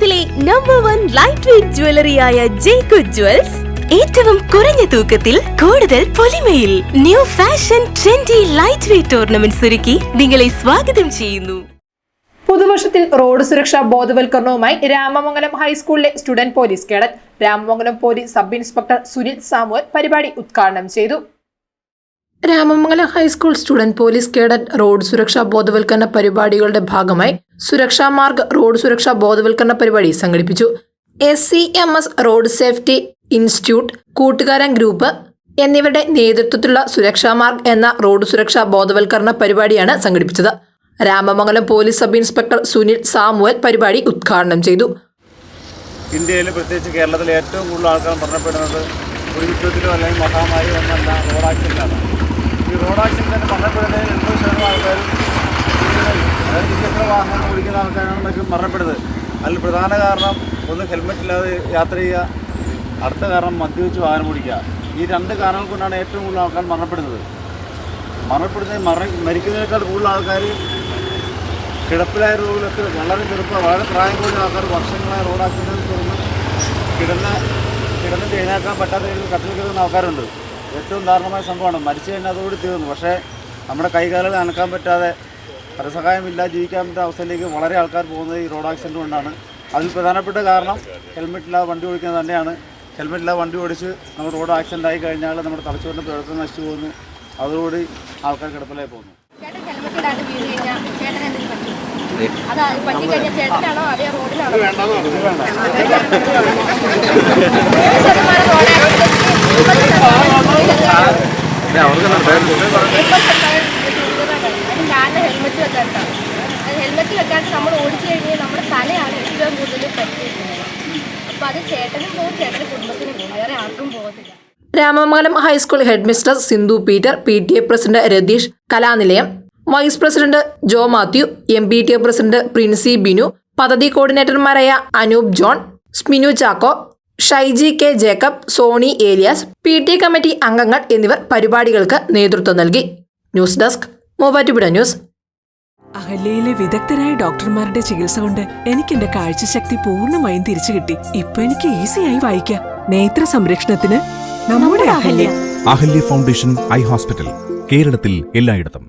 കേരളത്തിലെ #1 light weight ജ്വല്ലറിയായ Jacob jewels ഏറ്റവും കുറഞ്ഞ തൂക്കത്തിൽ കൂടുതൽ പൊലിമയിൽ new fashion trendy light weight ornaments ഒരുക്കി നിങ്ങളെ സ്വാഗതം ചെയ്യുന്നു. പുതുവർഷത്തിൽ റോഡ് സുരക്ഷാ ബോധവൽക്കരണവുമായി രാമമംഗലം ഹൈസ്കൂളിലെ student police cadet Ramamangalam police sub inspector Sunil Samuel പരിപാടി ഉദ്ഘാടനം ചെയ്തു. Ramamangalam high school student police cadet road സുരക്ഷാ ബോധവൽക്കരണ പരിപാടികളുടെ ഭാഗമായി സുരക്ഷാ മാർഗ് റോഡ് സുരക്ഷാ ബോധവൽക്കരണ പരിപാടി സംഘടിപ്പിച്ചു. SCMS റോഡ് സേഫ്റ്റി ഇൻസ്റ്റിറ്റ്യൂട്ട്, കൂട്ടുകാരൻ ഗ്രൂപ്പ് എന്നിവരുടെ നേതൃത്വത്തിലുള്ള സുരക്ഷാ മാർഗ് എന്ന റോഡ് സുരക്ഷാ ബോധവൽക്കരണ പരിപാടിയാണ് സംഘടിപ്പിച്ചത്. Ramamangalam police sub inspector Sunil Samuel പരിപാടി ഉദ്ഘാടനം ചെയ്തു. ഇന്ത്യയിൽ പ്രത്യേകിച്ച് കേരളത്തിലെ ഏറ്റവും കൂടുതൽ ആൾക്കാർ മരണപ്പെടുന്നത് ഒരു യുദ്ധത്തിലോ അല്ലെങ്കിൽ മഹാമാരി ഒന്നല്ല, റോഡ് ആക്സിഡൻ്റാണ്. ഈ റോഡ് ആക്സിഡൻറ്റ് മരണപ്പെടുന്നതിൽ 80% ആൾക്കാരും അതായത് ഇരുചക്ര വാഹനങ്ങൾ ഓടിക്കുന്ന ആൾക്കാരാണ് മറ്റും മരണപ്പെടുന്നത്. അതിൽ പ്രധാന കാരണം ഒന്ന് ഹെൽമെറ്റ് ഇല്ലാതെ യാത്ര ചെയ്യുക, അടുത്ത കാരണം മദ്യപിച്ച് വാഹനം ഓടിക്കുക. ഈ രണ്ട് കാരണങ്ങൾ കൊണ്ടാണ് ഏറ്റവും കൂടുതൽ ആൾക്കാർ മരണപ്പെടുന്നത്. മരിക്കുന്നതിനേക്കാൾ കൂടുതൽ ആൾക്കാർ കിടപ്പിലായ രോഗികളൊക്കെ വളരെ വളരെ പ്രായം കൂടിയ ആൾക്കാർ വർഷങ്ങളായ റോഡ് ആക്സിഡൻറ്റ് തുടർന്ന് കിടന്നിട്ട് എഴുന്നേക്കാൻ പറ്റാത്ത രീതിയിൽ കട്ടിൽ കിടക്കുന്ന ആൾക്കാരുണ്ട്. ഏറ്റവും ദാരുണമായ സംഭവമാണ്. മരിച്ചു കഴിഞ്ഞാൽ അതോട് തീർന്നു. പക്ഷേ നമ്മുടെ കൈകാലുകൾ അനക്കാൻ പറ്റാതെ പരസഹായമില്ല ജീവിക്കാൻ പറ്റുന്ന അവസ്ഥയിലേക്ക് വളരെ ആൾക്കാർ പോകുന്നത് ഈ റോഡ് ആക്സിഡൻറ്റ് കൊണ്ടാണ്. അതിൽ പ്രധാനപ്പെട്ട കാരണം ഹെൽമെറ്റ് ഇല്ലാതെ വണ്ടി ഓടിക്കുന്നത് തന്നെയാണ്. ഹെൽമെറ്റ് ഇല്ലാതെ വണ്ടി ഓടിച്ച് നമ്മൾ റോഡ് ആക്സിഡൻ്റ് ആയി കഴിഞ്ഞാൽ നമ്മുടെ തലച്ചോറിൻ്റെ പ്രവർത്തനം നശിച്ചു പോകുന്നു. അതോടുകൂടി ആൾക്കാർ കിടപ്പിലായി പോകുന്നു. ഹെൽമെറ്റ് വെക്കാണ്ട് നമ്മൾ ഓടിച്ചു കഴിഞ്ഞാൽ നമ്മുടെ തലയാണ് ഏറ്റവും കൂടുതൽ പറ്റിയിരിക്കുന്നത്. അപ്പോൾ അത് ചേട്ടനും പോകും, ചേട്ടൻ്റെ കുടുംബത്തിനും പോകും, വേറെ ആർക്കും പോകത്തില്ല. Ramamangalam high school head mister Sindhu Peter, PTA president Ratheesh, Kalanilayam vice president Jo Mathew, MPTA president Princy Binu, പദ്ധതി കോർഡിനേറ്റർമാരായ Anoop John, Sminu Chacko, Shaiji K Jacob, Soni Elias, PTA committee അംഗങ്ങൾ എന്നിവർ പരിപാടികൾക്ക് നേതൃത്വം നൽകി. News desk Muvattupuzha news. അഹല്യയിലെ വിദഗ്ധരായ ഡോക്ടർമാരുടെ ചികിത്സ കൊണ്ട് എനിക്ക് എന്റെ കാഴ്ചശക്തി പൂർണ്ണമായും തിരിച്ചു കിട്ടി. ഇപ്പൊ എനിക്ക് ഈസിയായി വായിക്കാം. നേത്ര സംരക്ഷണത്തിന് നമ്മുടെ Ahalya. Ahalya foundation eye hospital, കേരളത്തിൽ എല്ലായിടത്തും.